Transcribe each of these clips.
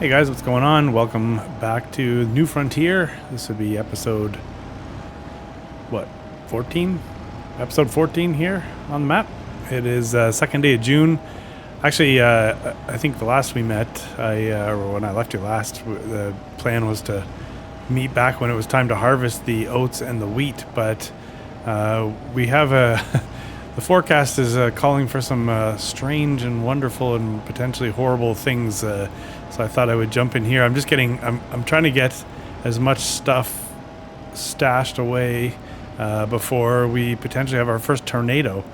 Hey guys, what's going on? Welcome back to New Frontier. This would be episode, what, 14? Episode 14 here on the map. It is second day of June. Actually, I think the last we met, or when I left you last, the plan was to meet back when it was time to harvest the oats and the wheat, but we have the forecast is calling for some strange and wonderful and potentially horrible things. So I thought I would jump in here. I'm trying to get as much stuff stashed away before we potentially have our first tornado.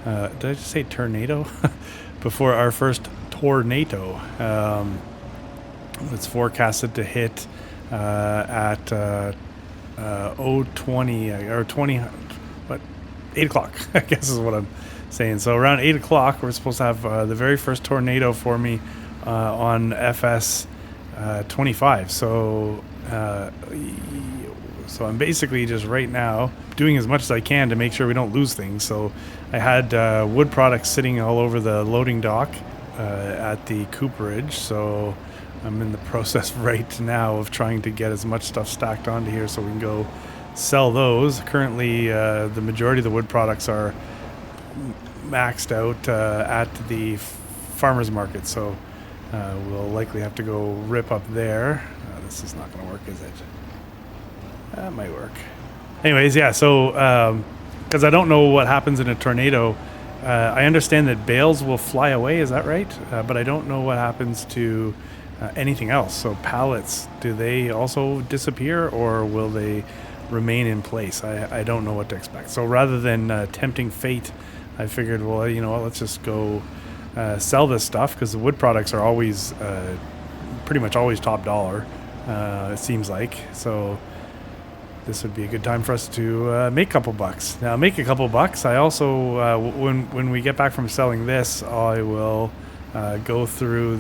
Did I just say tornado? Before our first tornado. It's forecasted to hit at 020 or 20, what, 8 o'clock, I guess is what I'm saying. So around 8 o'clock, we're supposed to have the very first tornado for me on FS 25. So I'm basically just right now doing as much as I can to make sure we don't lose things. So I had wood products sitting all over the loading dock at the cooperage. So I'm in the process right now of trying to get as much stuff stacked onto here so we can go sell those. Currently, the majority of the wood products are maxed out at the farmer's market. So we'll likely have to go rip up there. This is not going to work, is it? That might work. Anyways, yeah, so because I don't know what happens in a tornado, I understand that bales will fly away, is that right? But I don't know what happens to anything else. So pallets, do they also disappear or will they remain in place? I don't know what to expect. So rather than tempting fate, I figured, well, you know what, let's just go sell this stuff because the wood products are always, pretty much always top dollar, it seems like. So this would be a good time for us to make a couple bucks. Now, make a couple bucks. I also, when we get back from selling this, I will go through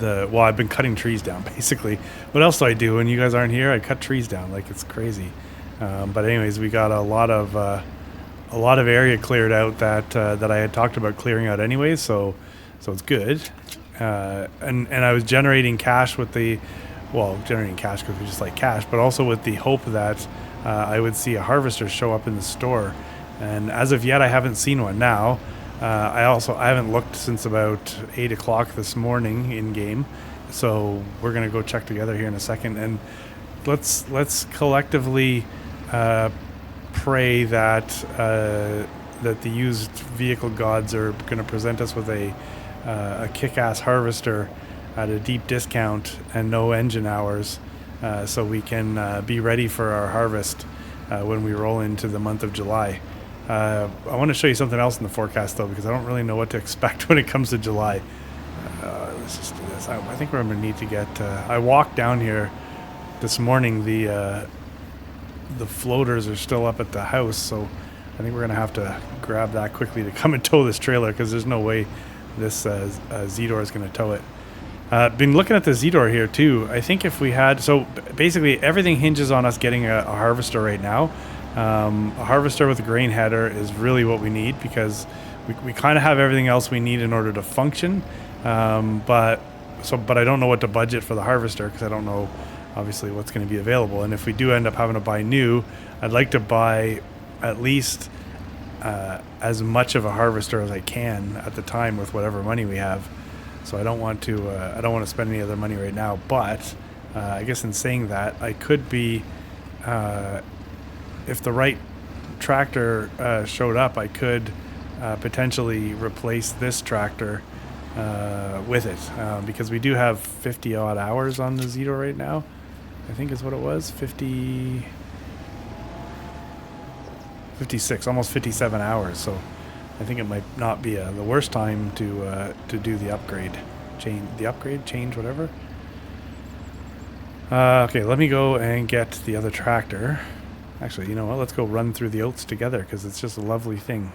well, I've been cutting trees down, basically. What else do I do when you guys aren't here? I cut trees down like it's crazy. But anyways, we got a lot of area cleared out that I had talked about clearing out anyways. So it's good. And I was generating cash with generating cash because we just like cash, but also with the hope that I would see a harvester show up in the store. And as of yet, I haven't seen one. Now, I haven't looked since about 8 o'clock this morning in game. So we're gonna go check together here in a second, and let's collectively pray that that the used vehicle gods are going to present us with a kick-ass harvester at a deep discount and no engine hours, so we can be ready for our harvest when we roll into the month of July. I want to show you something else in the forecast, though, because I don't really know what to expect when it comes to July. Let's just do this. I think we're going to need to get... I walked down here this morning. The floaters are still up at the house, so I think we're going to have to grab that quickly to come and tow this trailer, because there's no way this Z-Door is going to tow it. Been looking at the Z-Door here, too. I think if we had... So, basically, everything hinges on us getting a harvester right now. A harvester with a grain header is really what we need, because we kind of have everything else we need in order to function. But I don't know what to budget for the harvester, because I don't know, obviously, what's going to be available. And if we do end up having to buy new, I'd like to buy at least as much of a harvester as I can at the time with whatever money we have. So I don't want to spend any other money right now. But I guess in saying that, I could be, if the right tractor showed up, I could potentially replace this tractor with it, because we do have 50 odd hours on the Z-Door right now. I think is what it was, 56, almost 57 hours. So I think it might not be the worst time to do the upgrade, change, whatever. Okay, let me go and get the other tractor. Actually, you know what? Let's go run through the oats together, because it's just a lovely thing.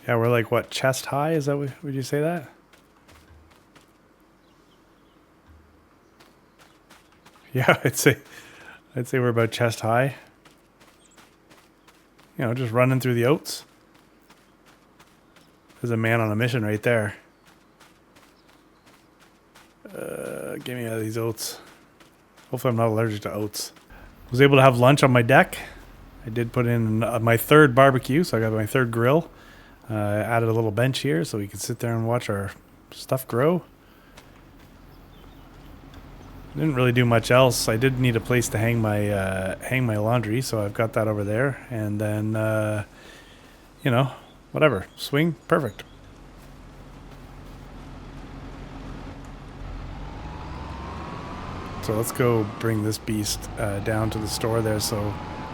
Yeah, we're like, what, chest high? Is that what, would you say that? Yeah, I'd say we're about chest high. You know, just running through the oats. There's a man on a mission right there. Get me out of these oats. Hopefully I'm not allergic to oats. Was able to have lunch on my deck. I did put in my third barbecue, so I got my third grill. Added a little bench here so we could sit there and watch our stuff grow. Didn't really do much else. I did need a place to hang my laundry, so I've got that over there. And then, whatever. Swing, perfect. So let's go bring this beast down to the store there,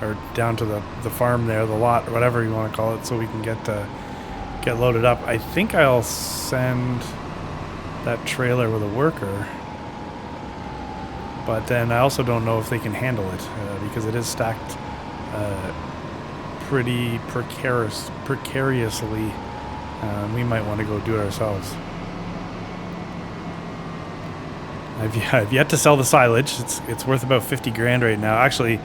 or down to the farm there, the lot, or whatever you want to call it, so we can get loaded up. I think I'll send that trailer with a worker. But then I also don't know if they can handle it because it is stacked pretty precariously. We might want to go do it ourselves. I've yet to sell the silage. It's worth about 50 grand right now. Actually,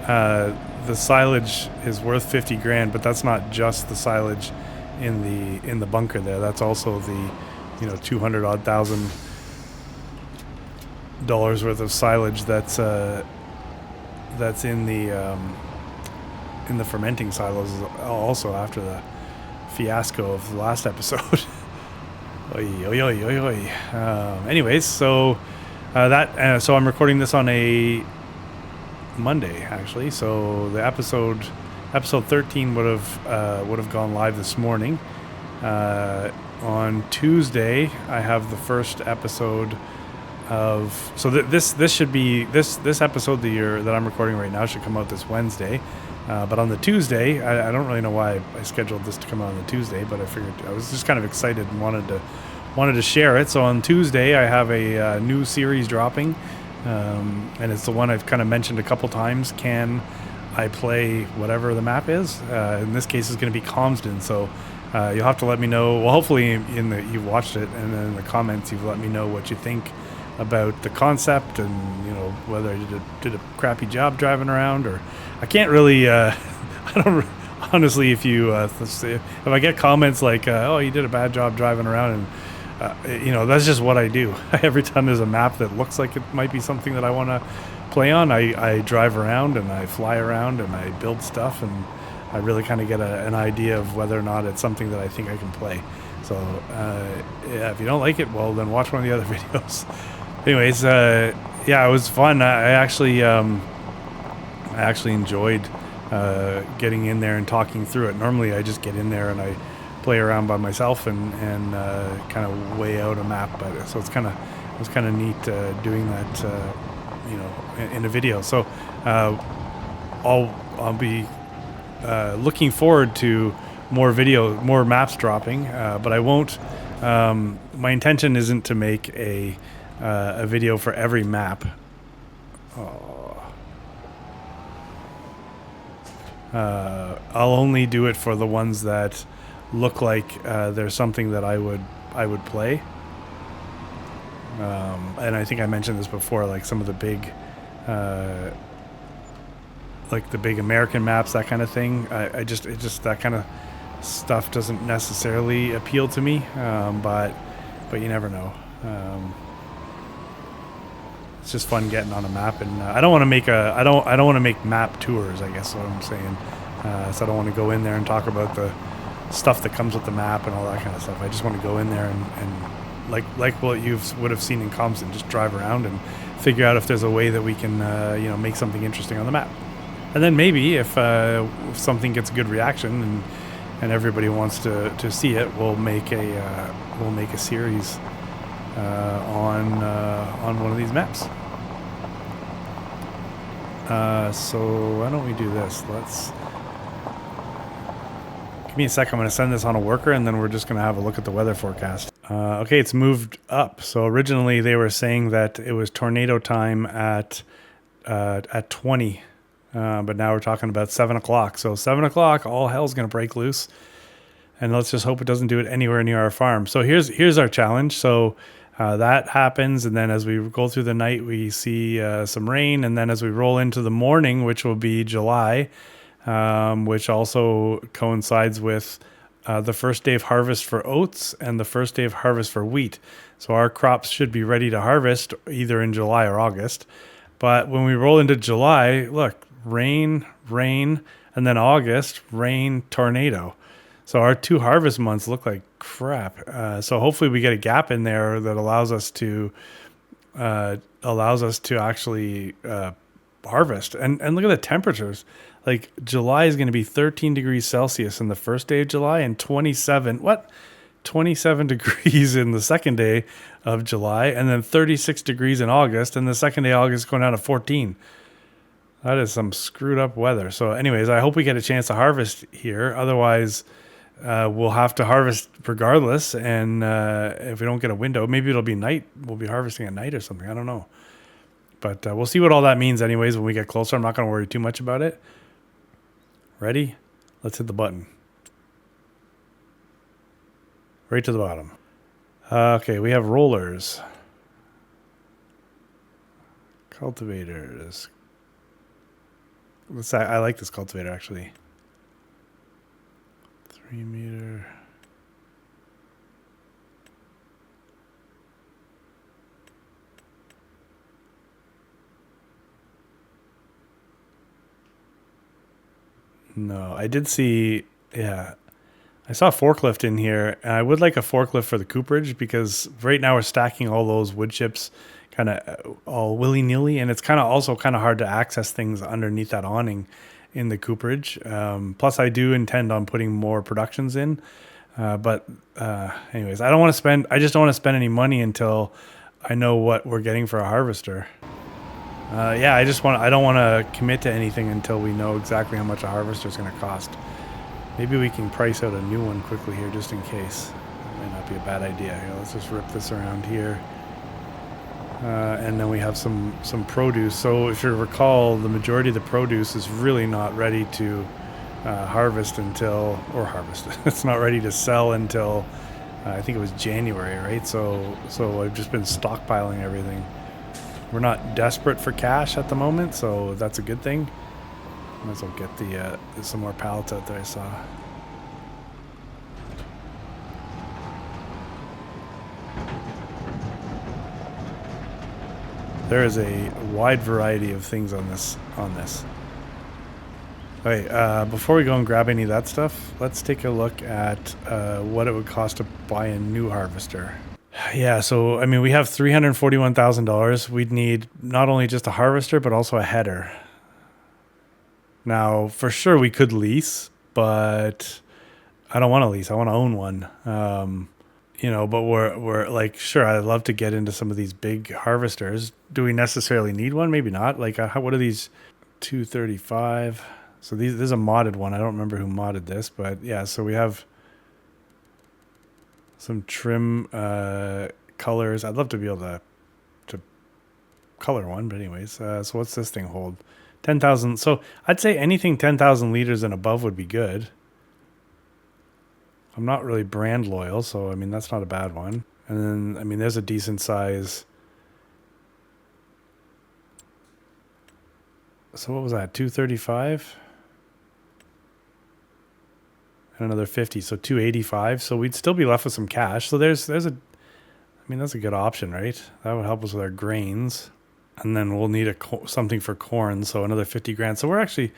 the silage is worth 50 grand, but that's not just the silage in the bunker there. That's also the 200 odd thousand dollars worth of silage that's in the fermenting silos also after the fiasco of the last episode. Oy, oy, oy, oy, oy. Anyways, so so I'm recording this on a Monday actually. So the episode 13 would have gone live this morning. On Tuesday, I have the first episode of this episode that I'm recording right now should come out this Wednesday, but on the Tuesday, I don't really know why I scheduled this to come out on the Tuesday, but I figured I was just kind of excited and wanted to share it. So on Tuesday, I have a new series dropping, and it's the one I've kind of mentioned a couple times. Can I play whatever the map is? In this case, it's going to be Comsden. So you'll have to let me know. Well, hopefully you've watched it, and then in the comments you've let me know what you think about the concept, and whether I did a crappy job driving around, or I can't really I don't honestly, if I get comments like oh, you did a bad job driving around, and that's just what I do. Every time there's a map that looks like it might be something that I want to play on, I drive around and I fly around and I build stuff, and I really kind of get an idea of whether or not it's something that I think I can play. So if you don't like it, well, then watch one of the other videos. Anyways, it was fun. I actually enjoyed getting in there and talking through it. Normally, I just get in there and I play around by myself and kind of weigh out a map. But so it was kind of neat doing that, in a video. So I'll be looking forward to more maps dropping, but I won't. My intention isn't to make a video for every map. I'll only do it for the ones that look like there's something that I would play. And I think I mentioned this before, like some of the big, like the big American maps, that kind of thing. It just that kind of stuff doesn't necessarily appeal to me. But you never know. It's just fun getting on a map, and I don't want to make I don't want to make map tours, I guess is what I'm saying. So I don't want to go in there and talk about the stuff that comes with the map and all that kind of stuff. I just want to go in there and like what you would have seen in Compton, just drive around and figure out if there's a way that we can make something interesting on the map. And then maybe if something gets a good reaction and everybody wants to see it, we'll make a series on one of these maps. So why don't we do this? Give me a sec. I'm going to send this on a worker, and then we're just going to have a look at the weather forecast. Okay, it's moved up. So originally they were saying that it was tornado time at 20, but now we're talking about 7 o'clock. So 7 o'clock, all hell's going to break loose, and let's just hope it doesn't do it anywhere near our farm. So here's our challenge. So that happens, and then as we go through the night, we see some rain, and then as we roll into the morning, which will be July, which also coincides with the first day of harvest for oats and the first day of harvest for wheat. So our crops should be ready to harvest either in July or August. But when we roll into July, look, rain, rain, and then August, rain, tornado. So our 2 harvest months look like crap. So hopefully we get a gap in there that allows us to actually harvest. And look at the temperatures. Like July is going to be 13 degrees Celsius in the first day of July and 27 degrees in the second day of July, and then 36 degrees in August, and the second day of August going down to 14. That is some screwed up weather. So anyways, I hope we get a chance to harvest here. Otherwise, we'll have to harvest regardless. And if we don't get a window, maybe it'll be night. We'll be harvesting at night or something. I don't know. But we'll see what all that means anyways when we get closer. I'm not going to worry too much about it. Ready? Let's hit the button. Right to the bottom. Okay, we have rollers. Cultivators. I like this cultivator actually. 3 meter. No, I did see, yeah. I saw a forklift in here, and I would like a forklift for the cooperage because right now we're stacking all those wood chips kind of all willy-nilly, and it's also kind of hard to access things underneath that awning in the cooperage. Plus, I do intend on putting more productions in. But anyways, I just don't want to spend any money until I know what we're getting for a harvester. Yeah, I don't want to commit to anything until we know exactly how much a harvester is going to cost. Maybe we can price out a new one quickly here just in case. That might not be a bad idea. Here, let's just rip this around here. And then we have some produce. So if you recall, the majority of the produce is really not ready to harvest. It's not ready to sell until I think it was January, right? So I've just been stockpiling everything. We're not desperate for cash at the moment, so that's a good thing. Might as well get there's some more pallets out there I saw. There is a wide variety of things on this. Okay, before we go and grab any of that stuff, let's take a look at what it would cost to buy a new harvester. Yeah, so I mean, we have $341,000. We'd need not only just a harvester, but also a header. Now, for sure, we could lease, but I don't want to lease. I want to own one. But we're like, sure, I'd love to get into some of these big harvesters. Do we necessarily need one? Maybe not. Like, what are these? 235. So this is a modded one. I don't remember who modded this, but yeah. So we have some trim colors. I'd love to be able to color one, but anyways. So what's this thing hold? 10,000. So I'd say anything 10,000 liters and above would be good. I'm not really brand loyal, so I mean that's not a bad one. And then I mean there's a decent size. So what was that? 235 and another 50, so 285. So we'd still be left with some cash. So there's that's a good option, right? That would help us with our grains. And then we'll need something for corn, so another 50 grand. So we're actually,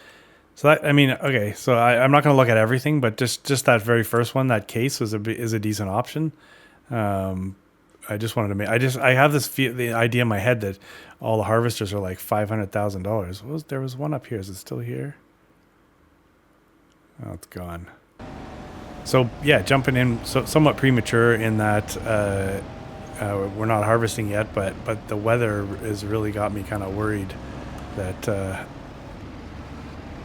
okay. So I'm not going to look at everything, but just that very first one, that case is a decent option. I just wanted to I have the idea in my head that all the harvesters are like $500,000. There was one up here. Is it still here? Oh, it's gone. So yeah, jumping in somewhat premature in that. We're not harvesting yet, but the weather has really got me kind of worried that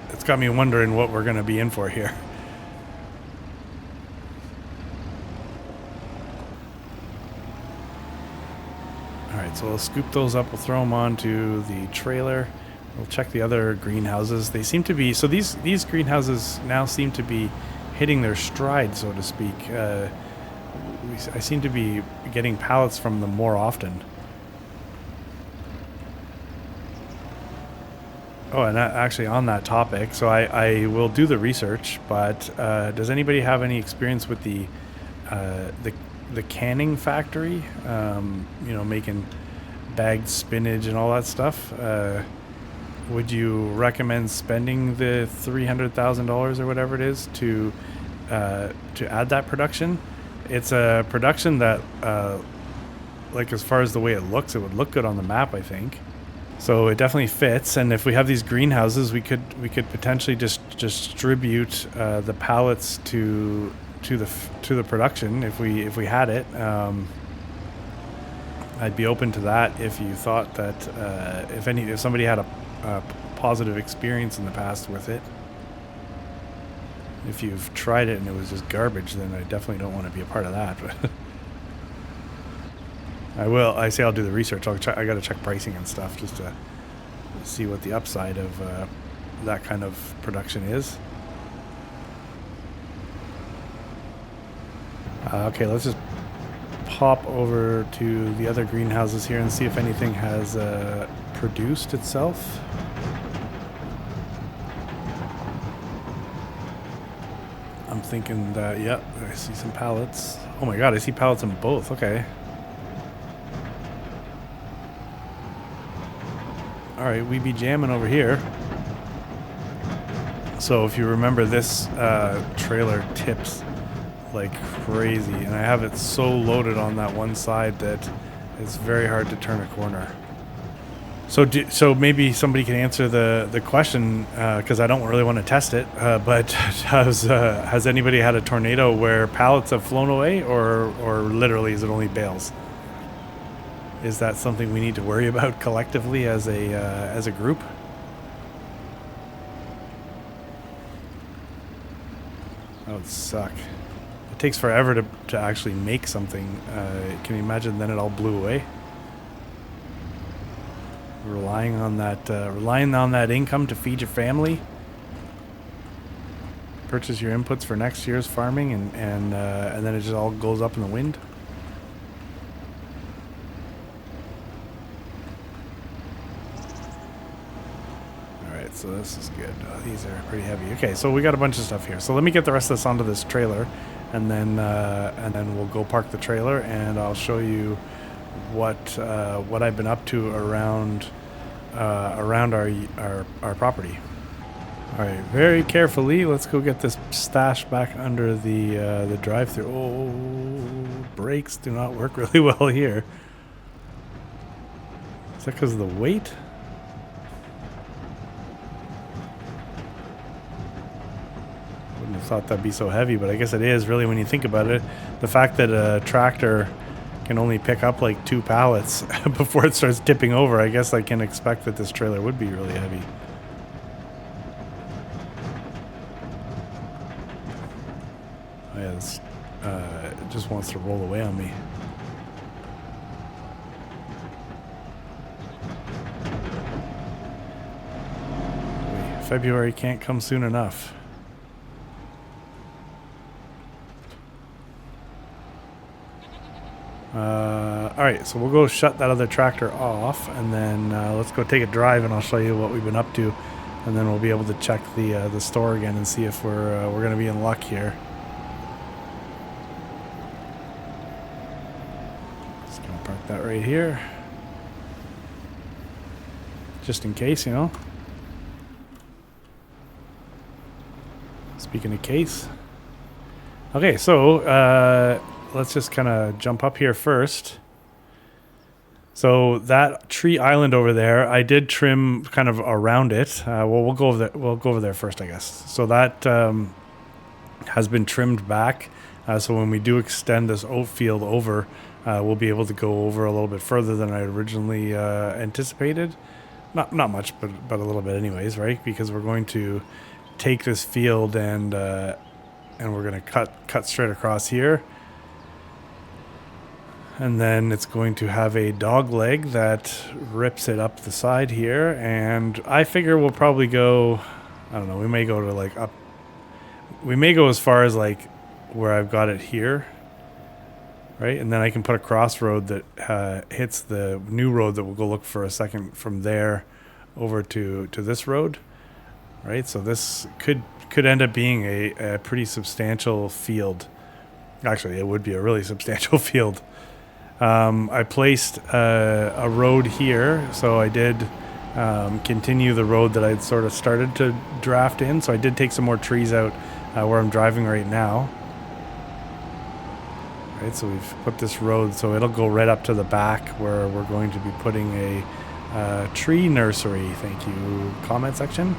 it's got me wondering what we're going to be in for here. All right, so we'll scoop those up. We'll throw them onto the trailer. We'll check the other greenhouses. They seem to be, so these greenhouses now seem to be hitting their stride, so to speak. I seem to be getting pallets from them more often. Oh, and actually on that topic, so I will do the research, but does anybody have any experience with uh, the the canning factory? Making bagged spinach and all that stuff. Would you recommend spending the $300,000 or whatever it is to add that production? It's a production that, like as far as the way it looks, it would look good on the map, I think. So it definitely fits, and if we have these greenhouses, we could potentially just distribute the pallets to the production if we had it. I'd be open to that if you thought that if somebody had a positive experience in the past with it. If you've tried it and it was just garbage, then I definitely don't want to be a part of that. But I will. I say I'll do the research. I got to check pricing and stuff just to see what the upside of that kind of production is. Okay, let's just pop over to the other greenhouses here and see if anything has produced itself. I'm thinking that, yep, I see some pallets. Oh my god, I see pallets in both. Okay. Alright, we be jamming over here. So if you remember, this trailer tips like crazy, and I have it so loaded on that one side that it's very hard to turn a corner. So maybe somebody can answer the question, because I don't really want to test it. But has anybody had a tornado where pallets have flown away, or literally is it only bales? Is that something we need to worry about collectively as a group? That would suck. It takes forever to actually make something. Can you imagine then it all blew away? Relying on that income to feed your family, purchase your inputs for next year's farming, and then it just all goes up in the wind. All right, so this is good. These are pretty heavy. Okay, so we got a bunch of stuff here. So let me get the rest of this onto this trailer, and then we'll go park the trailer, and I'll show you what I've been up to around our property. All right, very carefully. Let's go get this stash back under the drive-through. Oh, brakes do not work really well here. Is that because of the weight? Wouldn't have thought that'd be so heavy, but I guess it is really when you think about it. The fact that a tractor can only pick up like 2 pallets before it starts tipping over, I guess I can expect that this trailer would be really heavy. Oh yeah, this it just wants to roll away on me. February can't come soon enough. Alright, so we'll go shut that other tractor off, and then let's go take a drive, and I'll show you what we've been up to, and then we'll be able to check the store again and see if we're going to be in luck here. Just going to park that right here, just in case, you know. Speaking of case. Okay, so let's just kind of jump up here first. So that tree island over there, I did trim kind of around it. Well, we'll go over there first, I guess. So that has been trimmed back. So when we do extend this oat field over, we'll be able to go over a little bit further than I originally anticipated. Not much, but a little bit, anyways, right? Because we're going to take this field and we're going to cut straight across here. And then it's going to have a dog leg that rips it up the side here. And I figure we'll probably go, I don't know, we may go to like up, we may go as far as like where I've got it here. Right? And then I can put a crossroad that hits the new road that we'll go look for a second from there over to this road, right? So this could end up being a pretty substantial field. Actually, it would be a really substantial field. I placed a road here, so I did continue the road that I'd sort of started to draft in. So I did take some more trees out where I'm driving right now. Right, so we've put this road, so it'll go right up to the back where we're going to be putting a tree nursery. Thank you, comment section.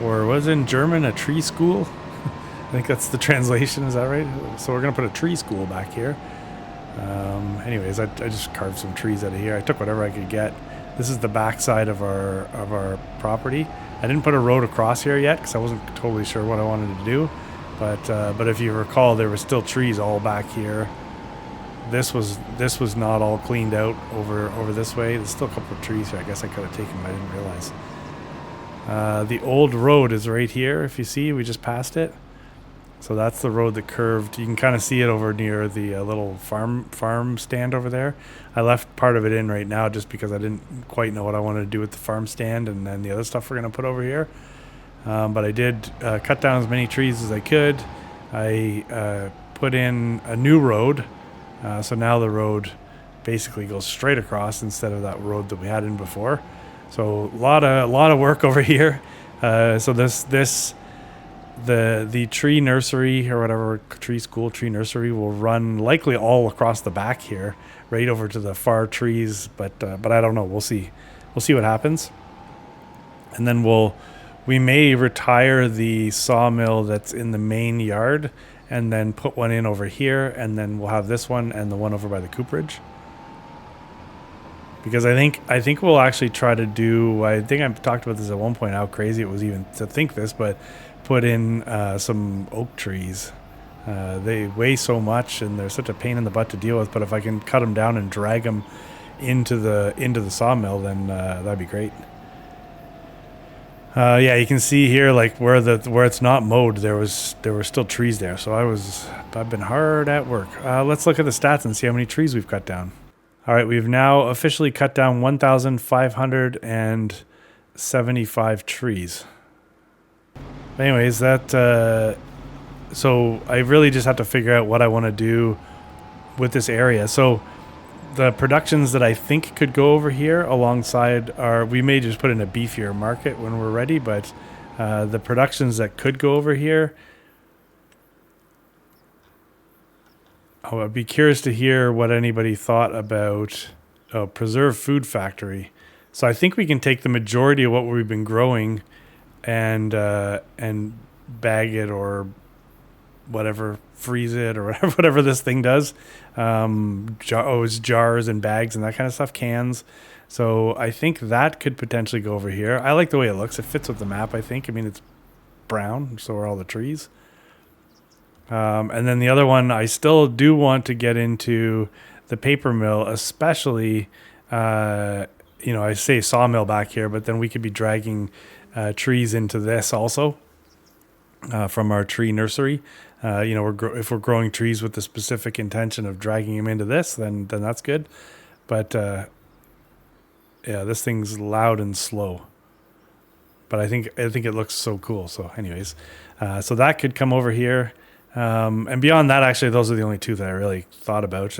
Or was in German a tree school? I think that's the translation. Is that right? So we're gonna put a tree school back here. Anyways, I just carved some trees out of here. I took whatever I could get. This is the back side of our property. I didn't put a road across here yet because I wasn't totally sure what I wanted to do. But if you recall, there were still trees all back here. This was not all cleaned out over this way. There's still a couple of trees here. I guess I could have taken them. I didn't realize. The old road is right here. If you see, we just passed it. So that's the road that curved. You can kind of see it over near the little farm stand over there. I left part of it in right now just because I didn't quite know what I wanted to do with the farm stand and then the other stuff we're going to put over here. But I did cut down as many trees as I could. I put in a new road. So now the road basically goes straight across instead of that road that we had in before. So a lot of work over here. So the tree nursery or whatever, tree nursery will run likely all across the back here, right over to the far trees. But I don't know. We'll see what happens. And then we may retire the sawmill that's in the main yard and then put one in over here, and then we'll have this one and the one over by the cooperage. Because I think we'll actually try to do, I think I've talked about this at one point, how crazy it was even to think this, but put in some oak trees. They weigh so much and they're such a pain in the butt to deal with, but if I can cut them down and drag them into the sawmill, then that'd be great. Yeah, you can see here, like where it's not mowed, there were still trees there. So I've been hard at work. Let's look at the stats and see how many trees we've cut down. All right, we've now officially cut down 1,575 trees. Anyways, so I really just have to figure out what I want to do with this area. So the productions that I think could go over here alongside we may just put in a beefier market when we're ready, but the productions that could go over here, I'd be curious to hear what anybody thought about Preserve Food Factory. So I think we can take the majority of what we've been growing and bag it or whatever, freeze it or whatever this thing does. Jars and bags and that kind of stuff, cans. So I think that could potentially go over here. I like the way it looks. It fits with the map, I think. I mean, it's brown, so are all the trees. And then the other one, I still do want to get into the paper mill, especially, I say sawmill back here, but then we could be dragging trees into this also from our tree nursery. If we're growing trees with the specific intention of dragging them into this, then that's good. But yeah, this thing's loud and slow. But I think it looks so cool. So anyways, so that could come over here. And beyond that, actually, those are the only two that I really thought about.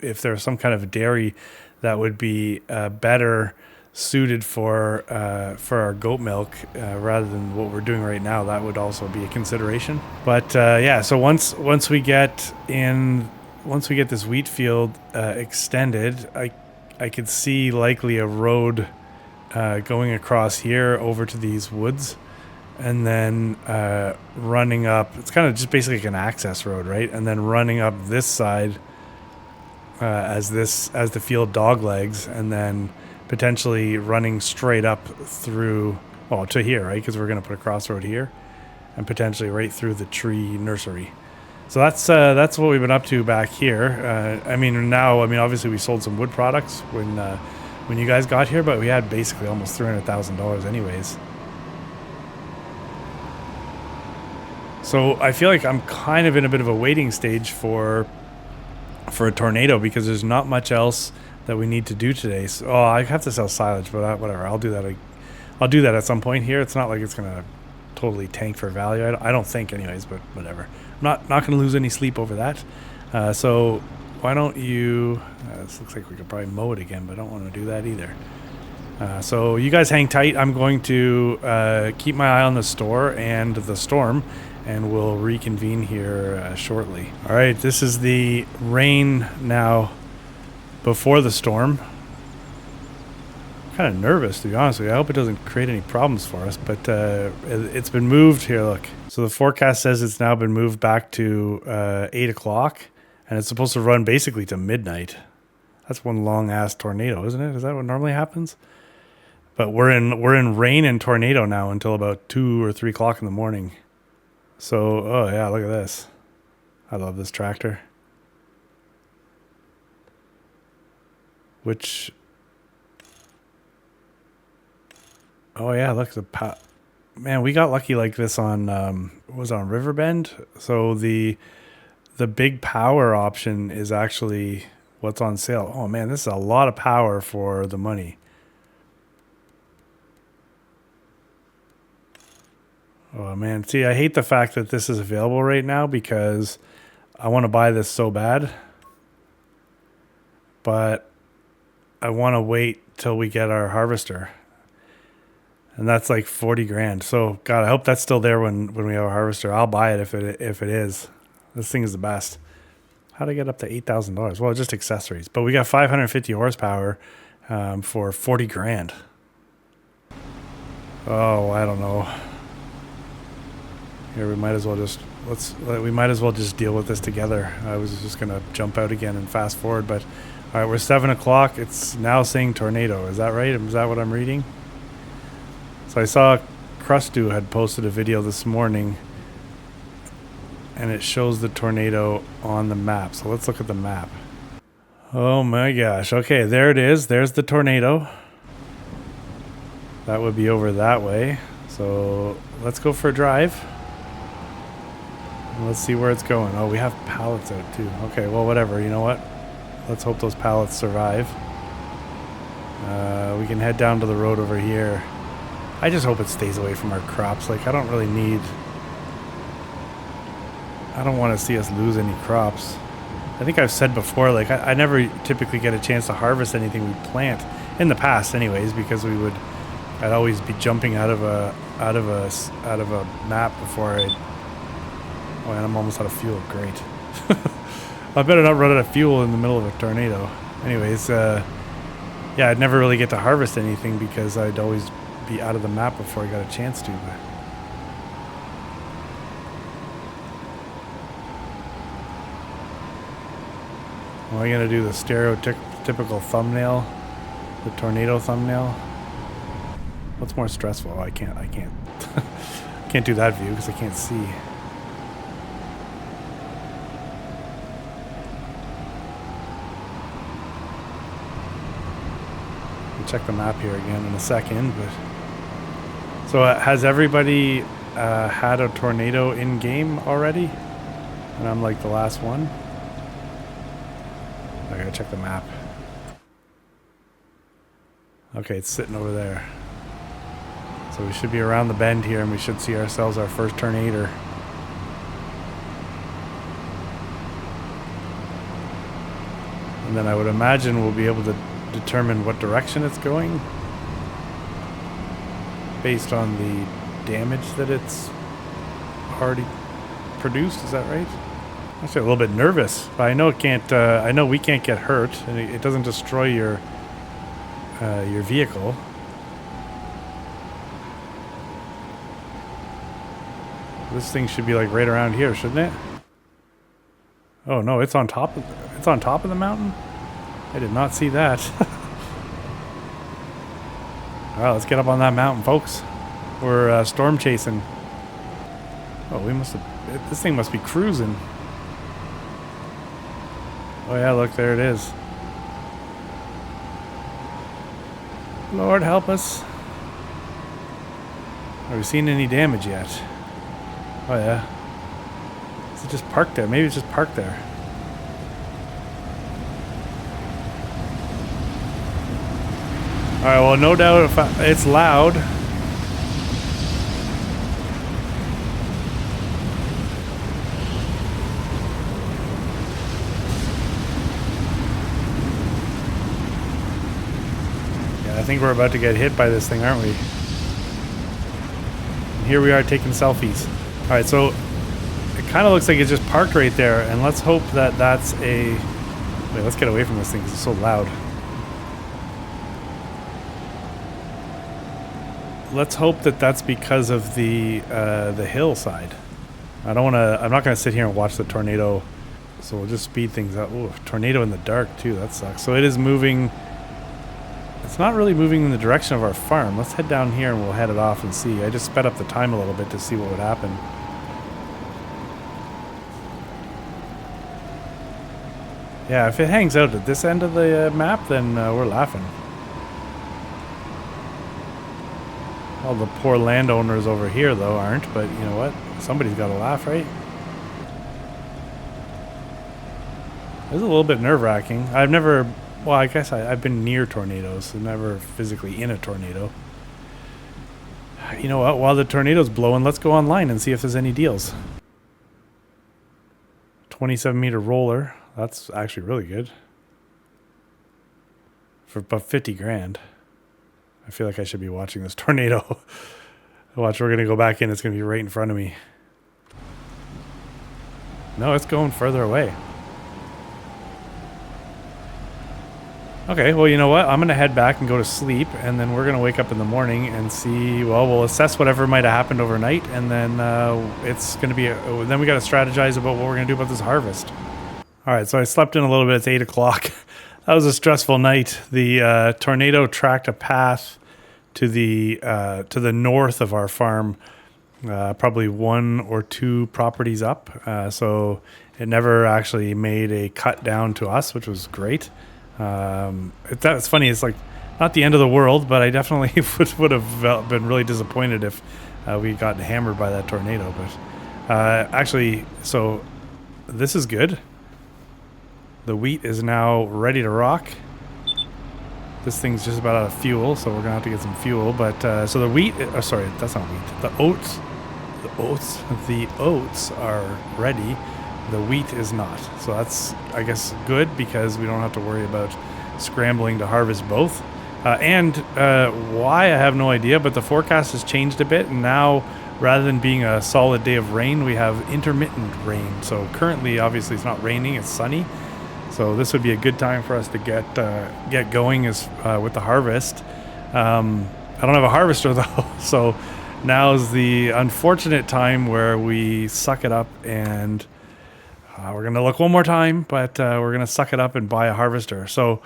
If there's some kind of dairy that would be better suited for our goat milk rather than what we're doing right now, that would also be a consideration. But yeah, so once we get this wheat field extended, I could see likely a road going across here over to these woods. And then running up, it's kind of just basically like an access road, right? And then running up this side as the field dog legs, and then potentially running straight up through, to here, right? Because we're going to put a crossroad here, and potentially right through the tree nursery. So that's what we've been up to back here. Obviously we sold some wood products when you guys got here, but we had basically almost $300,000 anyways. So I feel like I'm kind of in a bit of a waiting stage for a tornado because there's not much else that we need to do today. So, oh, I have to sell silage, but whatever. I'll do that. I'll do that at some point here. It's not like it's gonna totally tank for value. I don't think, anyways. But whatever. I'm not gonna lose any sleep over that. So why don't you? This looks like we could probably mow it again, but I don't want to do that either. So you guys hang tight. I'm going to keep my eye on the store and the storm, and we'll reconvene here shortly. All right, this is the rain now before the storm. I'm kind of nervous, to be honest with you. I hope it doesn't create any problems for us, but it's been moved here. Look, so the forecast says it's now been moved back to 8 o'clock, and it's supposed to run basically to midnight. That's one long ass tornado, isn't it? Is that what normally happens? But we're in rain and tornado now until about 2 or 3 o'clock in the morning. So, oh yeah, look at this. I love this tractor. Which, oh yeah, look, man, we got lucky like this on, was on Riverbend. So the big power option is actually what's on sale. Oh man, this is a lot of power for the money. Oh man, see, I hate the fact that this is available right now because I want to buy this so bad, but I want to wait till we get our harvester, and that's like 40 grand. So God, I hope that's still there when we have a harvester. I'll buy it if it is. This thing is the best. How'd I get up to $8,000? Well, just accessories, but we got 550 horsepower for 40 grand. Oh, I don't know. Here, we might as well just deal with this together. I was just gonna jump out again and fast forward, but all right, we're 7 o'clock. It's now saying tornado. Is that right? Is that what I'm reading? So I saw Crustu had posted a video this morning, and it shows the tornado on the map. So let's look at the map. Oh my gosh. Okay, there it is. There's the tornado. That would be over that way. So let's go for a drive. Let's see where it's going. Oh, we have pallets out too. Okay, well, whatever. You know what? Let's hope those pallets survive. We can head down to the road over here. I just hope it stays away from our crops. Like, I don't want to see us lose any crops. I think I've said before, like, I never typically get a chance to harvest anything we plant. In the past, anyways, because I'd always be jumping out of a map before Oh, and I'm almost out of fuel. Great. I better not run out of fuel in the middle of a tornado. Anyways, yeah, I'd never really get to harvest anything because I'd always be out of the map before I got a chance to. But am I going to do the stereotypical thumbnail? The tornado thumbnail? What's more stressful? I can't can't do that view because I can't see. Check the map here again in a second, but so has everybody had a tornado in game already? And I'm like the last one. I gotta check the map. Okay, it's sitting over there. So we should be around the bend here, and we should see ourselves our first tornado. And then I would imagine we'll be able to determine what direction it's going based on the damage that it's already produced. Is that right? Actually, a little bit nervous, but I know it can't. I know we can't get hurt, and it doesn't destroy your vehicle. This thing should be like right around here, shouldn't it? Oh no, it's on top of the mountain. I did not see that. All right, let's get up on that mountain, folks. We're storm chasing. Oh, this thing must be cruising. Oh yeah, look, there it is. Lord help us. Have we seen any damage yet? Oh yeah. Is it just parked there? Maybe it's just parked there. All right, well, no doubt if it's loud. Yeah, I think we're about to get hit by this thing, aren't we? And here we are taking selfies. All right, so it kind of looks like it's just parked right there, and let's hope that that's a... Wait, let's get away from this thing because it's so loud. Let's hope that that's because of the hillside. I don't want to. I'm not going to sit here and watch the tornado. So we'll just speed things up. Ooh, tornado in the dark too. That sucks. So it is moving. It's not really moving in the direction of our farm. Let's head down here and we'll head it off and see. I just sped up the time a little bit to see what would happen. Yeah, if it hangs out at this end of the map, then we're laughing. All the poor landowners over here, though, aren't. But you know what? Somebody's got to laugh, right? It's a little bit nerve-wracking. I've never... Well, I guess I've been near tornadoes. I'm never physically in a tornado. You know what? While the tornado's blowing, let's go online and see if there's any deals. 27-meter roller. That's actually really good. For about 50 grand. I feel like I should be watching this tornado. Watch, we're going to go back in. It's going to be right in front of me. No, it's going further away. Okay, well, you know what? I'm going to head back and go to sleep, and then we're going to wake up in the morning and see, well, we'll assess whatever might have happened overnight, and then it's going to be, then we got to strategize about what we're going to do about this harvest. All right, so I slept in a little bit. It's 8 o'clock. That was a stressful night. The tornado tracked a path to the north of our farm, probably 1 or 2 properties up. So it never actually made a cut down to us, which was great. It's funny. It's like not the end of the world, but I definitely would have been really disappointed if we got hammered by that tornado. But actually, so this is good. The wheat is now ready to rock. This thing's just about out of fuel, so we're gonna have to get some fuel. But so the wheat, sorry, that's not wheat. The oats are ready. The wheat is not. So that's, I guess, good because we don't have to worry about scrambling to harvest both. And why, I have no idea, but the forecast has changed a bit, and now rather than being a solid day of rain, we have intermittent rain. So currently, obviously, it's not raining; it's sunny. So this would be a good time for us to get going with the harvest. I don't have a harvester though, so now's the unfortunate time where we suck it up and we're gonna look one more time, but we're gonna suck it up and buy a harvester. So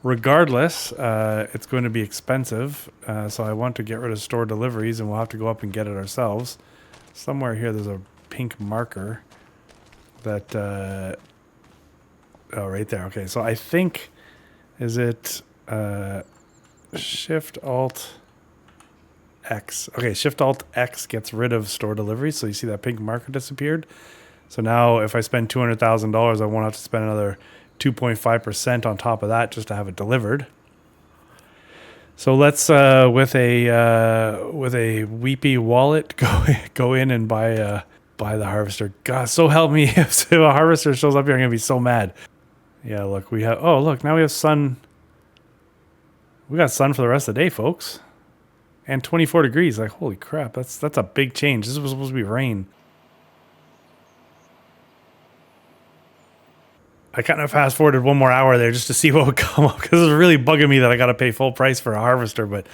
regardless, it's going to be expensive. So I want to get rid of store deliveries, and we'll have to go up and get it ourselves. Somewhere here, there's a pink marker that. Oh, right there. Okay, so I think, is it Shift Alt X? Okay, Shift Alt X gets rid of store deliveries. So you see that pink marker disappeared. So now if I spend $200,000, I won't have to spend another 2.5% on top of that just to have it delivered. So let's with a weepy wallet go in and buy the harvester. God, so help me! If a harvester shows up here, I'm gonna be so mad. Yeah, look, we have... Oh, look, now we have sun. We got sun for the rest of the day, folks. And 24 degrees. Like, holy crap, that's a big change. This was supposed to be rain. I kind of fast-forwarded 1 more hour there just to see what would come up, because it was really bugging me that I got to pay full price for a harvester, but,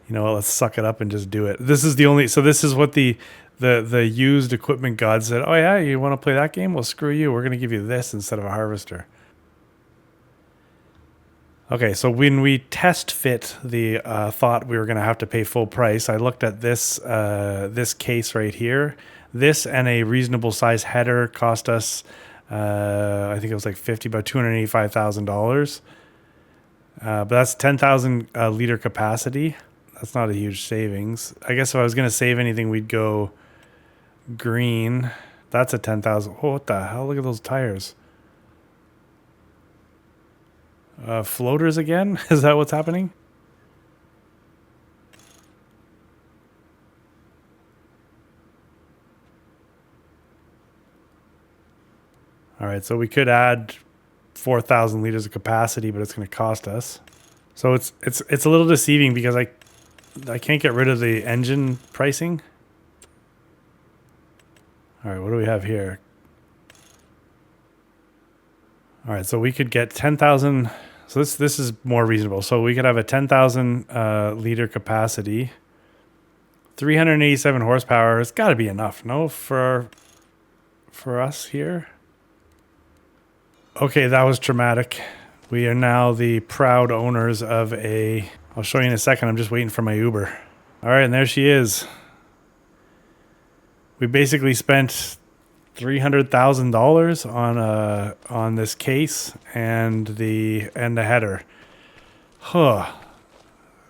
you know, let's suck it up and just do it. This is the only... So this is what the used equipment god said, oh, yeah, you want to play that game? Well, screw you. We're going to give you this instead of a harvester. Okay, so when we test fit the thought we were going to have to pay full price, I looked at this this case right here. This and a reasonable size header cost us, I think it was like about $285,000. But that's 10,000 liter capacity. That's not a huge savings. I guess if I was going to save anything, we'd go green. That's a 10,000. Oh, what the hell? Look at those tires. Floaters again? Is that what's happening? All right, so we could add 4,000 liters of capacity, but it's going to cost us. So it's a little deceiving because I can't get rid of the engine pricing. All right, what do we have here? All right, so we could get 10,000. So this is more reasonable. So we could have a 10,000 liter capacity, 387 horsepower. It's got to be enough, no, for us here. Okay, that was traumatic. We are now the proud owners of a... I'll show you in a second. I'm just waiting for my Uber. All right, and there she is. We basically spent $300,000 on this case and the header. Huh.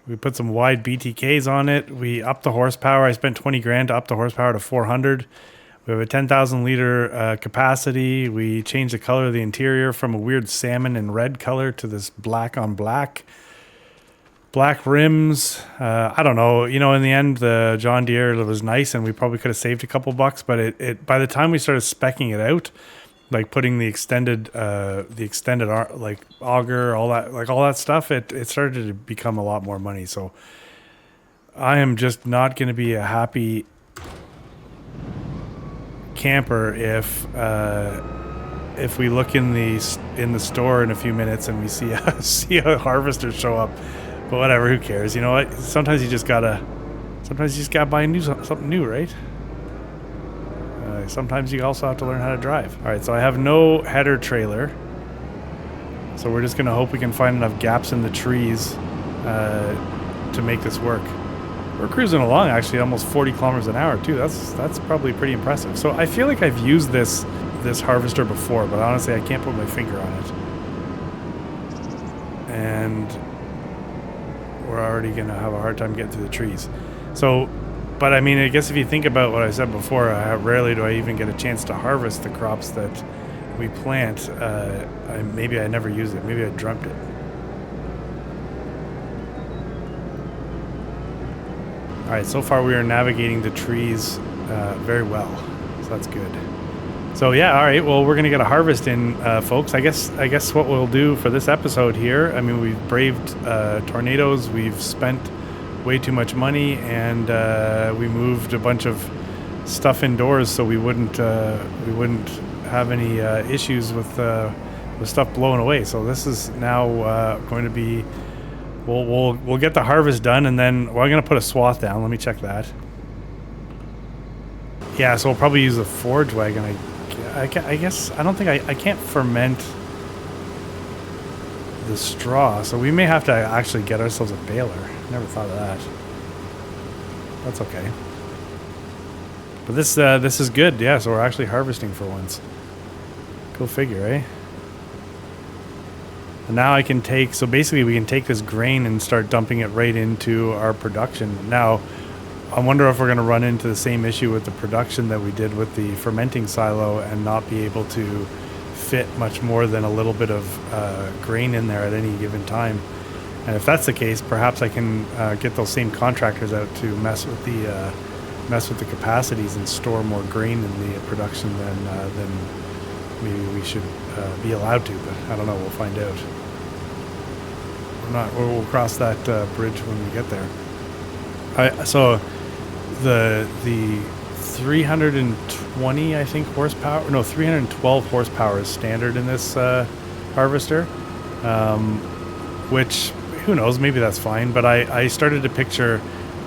We put some wide BTKs on it. We upped the horsepower. I spent 20 grand to up the horsepower to 400. We have a 10,000 liter capacity. We changed the color of the interior from a weird salmon and red color to this black on black. Black rims. I don't know. You know, in the end, the John Deere was nice, and we probably could have saved a couple bucks. But it by the time we started speccing it out, like putting the extended like auger, all that stuff, it started to become a lot more money. So I am just not going to be a happy camper if we look in the store in a few minutes and we see a harvester show up. But whatever, who cares? You know what? Sometimes you just gotta buy something new, right? Sometimes you also have to learn how to drive. All right, so I have no header trailer, so we're just gonna hope we can find enough gaps in the trees to make this work. We're cruising along actually almost 40 kilometers an hour too. That's probably pretty impressive. So I feel like I've used this harvester before, but honestly I can't put my finger on it. And we're already gonna have a hard time getting through the trees. So, but I mean, I guess if you think about what I said before, rarely do I even get a chance to harvest the crops that we plant. Maybe I never use it. Maybe I dreamt it. All right, so far we are navigating the trees very well, so that's good. So yeah, all right, well, we're gonna get a harvest in, folks. I guess what we'll do for this episode here, I mean, we've braved tornadoes, we've spent way too much money, and we moved a bunch of stuff indoors so we wouldn't have any issues with stuff blowing away. So this is now going to be... We'll get the harvest done, and then I'm gonna put a swath down. Let me check that. Yeah, so we'll probably use the forage wagon. I guess I don't think I can't ferment the straw, so we may have to actually get ourselves a baler. Never thought of that. That's okay. But this is good. Yeah, so we're actually harvesting for once. Go figure, eh? And now I can take, so basically we can take this grain and start dumping it right into our production. Now, I wonder if we're going to run into the same issue with the production that we did with the fermenting silo and not be able to fit much more than a little bit of grain in there at any given time. And if that's the case, perhaps I can get those same contractors out to mess with the capacities and store more grain in the production than maybe we should be allowed to, but I don't know. We'll find out. We'll cross that bridge when we get there. So the 320, I think, horsepower. No, 312 horsepower is standard in this harvester. Which, who knows? Maybe that's fine. But I started to picture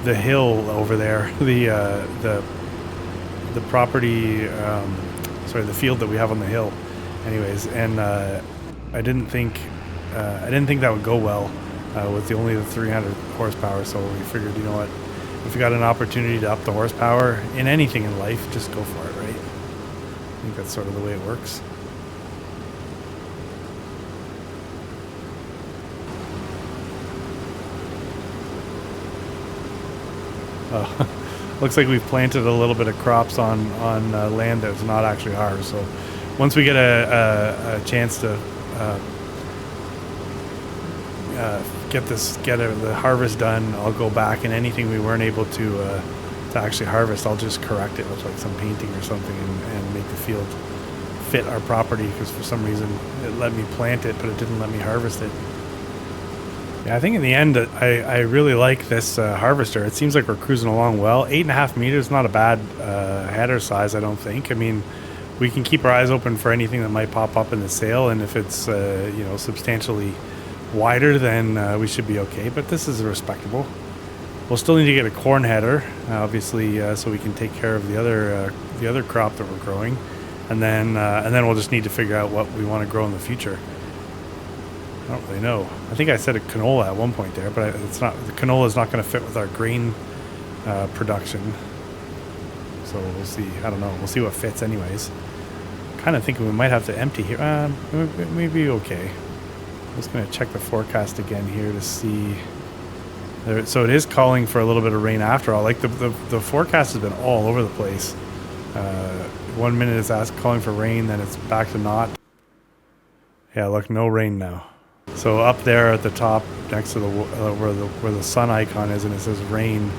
the hill over there, the property. The field that we have on the hill, anyways, and I didn't think that would go well with only the 300 horsepower. So we figured, you know what, if you got an opportunity to up the horsepower in anything in life, just go for it, right? I think that's sort of the way it works. Oh. Looks like we've planted a little bit of crops on land that's not actually ours. So once we get a chance to get the harvest done, I'll go back, and anything we weren't able to actually harvest, I'll just correct it with like some painting or something and make the field fit our property because for some reason it let me plant it, but it didn't let me harvest it. Yeah, I think in the end, I really like this harvester. It seems like we're cruising along well. 8.5 meters, not a bad header size, I don't think. I mean, we can keep our eyes open for anything that might pop up in the sale, and if it's you know, substantially wider, then we should be okay. But this is respectable. We'll still need to get a corn header, obviously, so we can take care of the other crop that we're growing, and then we'll just need to figure out what we want to grow in the future. I don't really know. I think I said a canola at one point there, but it's not. The canola is not going to fit with our grain production, so we'll see. I don't know. We'll see what fits, anyways. Kind of thinking we might have to empty here. Maybe okay. I'm just going to check the forecast again here to see. So it is calling for a little bit of rain after all. Like the forecast has been all over the place. 1 minute it's calling for rain, then it's back to not. Yeah, look, no rain now. So up there at the top, next to the where the sun icon is, and it says rain,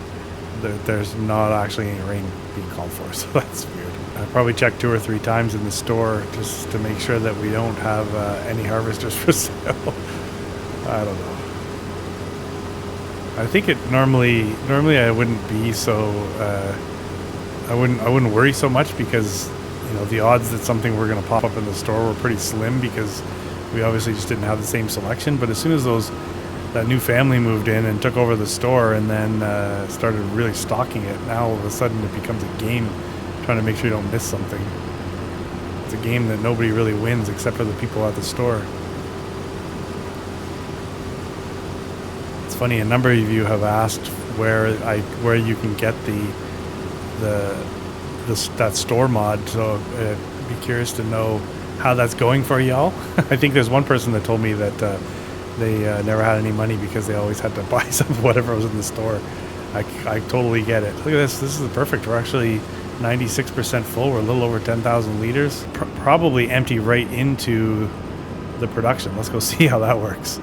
there's not actually any rain being called for. So that's weird. I probably checked 2 or 3 times in the store just to make sure that we don't have any harvesters for sale. I don't know. I think it normally I wouldn't be so I wouldn't worry so much because, you know, the odds that something were going to pop up in the store were pretty slim because we obviously just didn't have the same selection. But as soon as that new family moved in and took over the store and then started really stocking it, now all of a sudden it becomes a game trying to make sure you don't miss something. It's a game that nobody really wins except for the people at the store. It's funny, a number of you have asked where you can get that store mod, so I'd be curious to know how that's going for y'all. I think there's one person that told me that they never had any money because they always had to buy some whatever was in the store. I totally get it. Look at this. This is perfect. We're actually 96% full. We're a little over 10,000 liters. Probably empty right into the production. Let's go see how that works.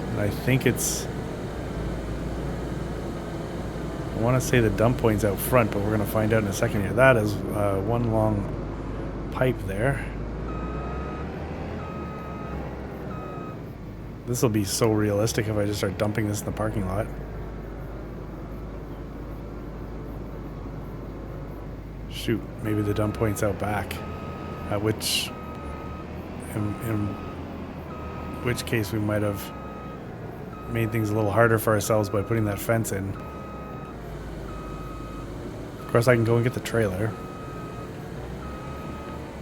And I think it's... I want to say the dump point's out front, but we're going to find out in a second here. That is one long pipe there. This will be so realistic if I just start dumping this in the parking lot. Shoot, maybe the dump point's out back. In which case we might have made things a little harder for ourselves by putting that fence in. Of course, I can go and get the trailer.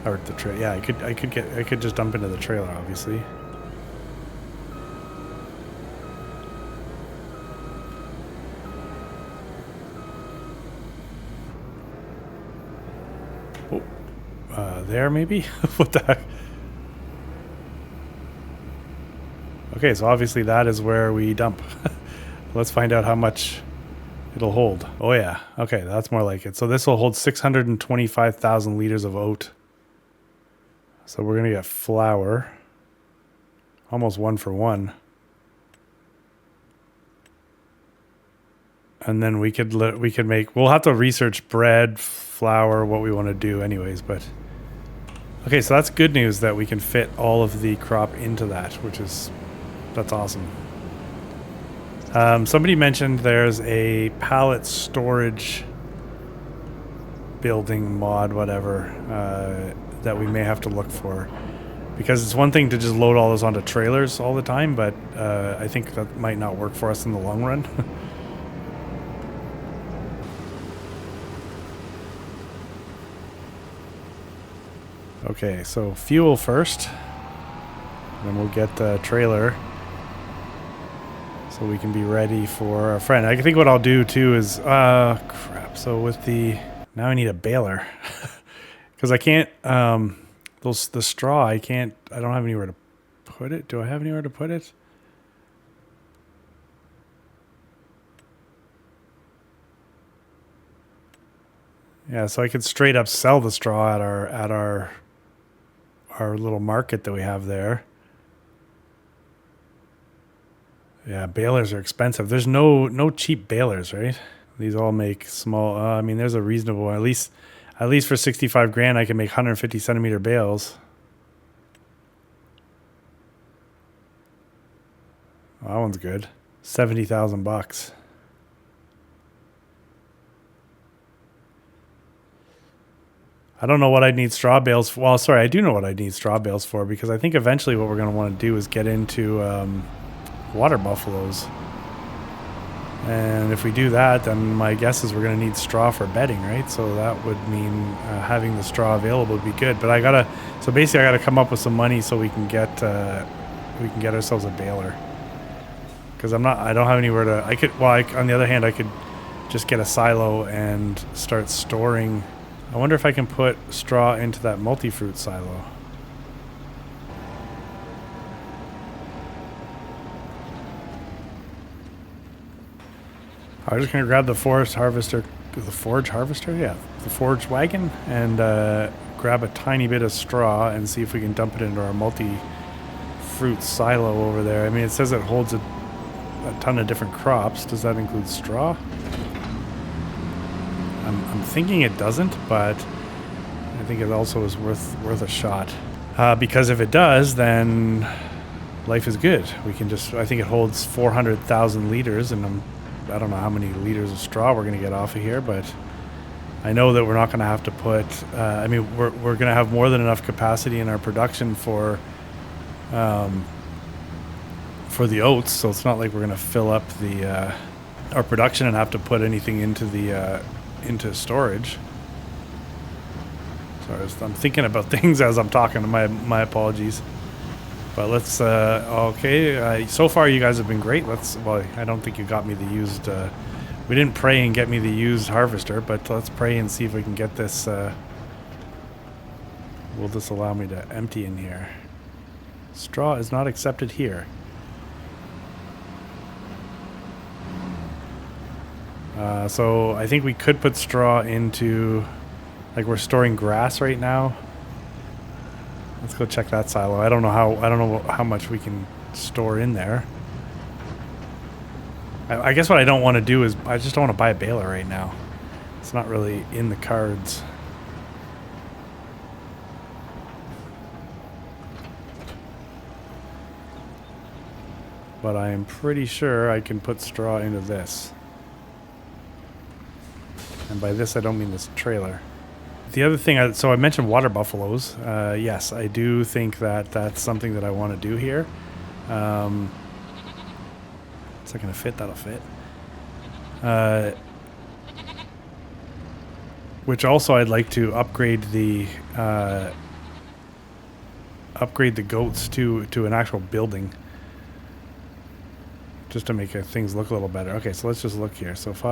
Or the trailer. Yeah, I could just dump into the trailer, obviously. Oh, there maybe. What the heck? Okay, so obviously that is where we dump. Let's find out how much it'll hold. Oh yeah, okay, that's more like it. So this will hold 625,000 liters of oat. So we're gonna get flour, almost 1 for 1. And then we could make, we'll have to research bread, flour, what we want to do anyways, but okay, so that's good news that we can fit all of the crop into that, that's awesome. Somebody mentioned there's a pallet storage building mod, whatever, that we may have to look for. Because it's one thing to just load all this onto trailers all the time, but I think that might not work for us in the long run. Okay, so fuel first. Then we'll get the trailer so we can be ready for our friend. I think what I'll do too is, crap. So with now I need a baler because I can't, the straw, I don't have anywhere to put it. Do I have anywhere to put it? Yeah, so I could straight up sell the straw at our little market that we have there. Yeah, balers are expensive. There's no cheap balers, right? These all make small. I mean, there's a reasonable, at least for 65 grand, I can make 150 centimeter bales. Oh, that one's good. 70,000 bucks. I don't know what I'd need straw bales for. Well, sorry, I do know what I'd need straw bales for, because I think eventually what we're going to want to do is get into water buffaloes. And if we do that, then my guess is we're going to need straw for bedding, right? So that would mean having the straw available would be good. But so basically I gotta come up with some money so we can get ourselves a baler. Because I don't have anywhere to, on the other hand, I could just get a silo and start storing. I wonder if I can put straw into that multi-fruit silo. I'm just going to grab the forage harvester, yeah, the forage wagon, and grab a tiny bit of straw and see if we can dump it into our multi-fruit silo over there. I mean, it says it holds a ton of different crops. Does that include straw? I'm thinking it doesn't, but I think it also is worth a shot. Because if it does, then life is good. We can I think it holds 400,000 liters, and I don't know how many liters of straw we're going to get off of here, but I know that we're not going to have to put, I mean, we're going to have more than enough capacity in our production for the oats, so it's not like we're going to fill up our production and have to put anything into storage. Sorry, I'm thinking about things as I'm talking. My apologies. But let's, okay, so far you guys have been great. I don't think you got me the used, we didn't pray and get me the used harvester, but let's pray and see if we can get this, will this allow me to empty in here? Straw is not accepted here. So I think we could put straw into, like, we're storing grass right now. Let's go check that silo. I don't know how much we can store in there. I guess what I don't want to do is I just don't want to buy a baler right now. It's not really in the cards. But I am pretty sure I can put straw into this. And by this I don't mean this trailer. The other thing, so I mentioned water buffaloes. Yes, I do think that that's something that I want to do here. Is that going to fit? That'll fit. Which also I'd like to upgrade the goats to an actual building, just to make things look a little better. Okay, so let's just look here. So if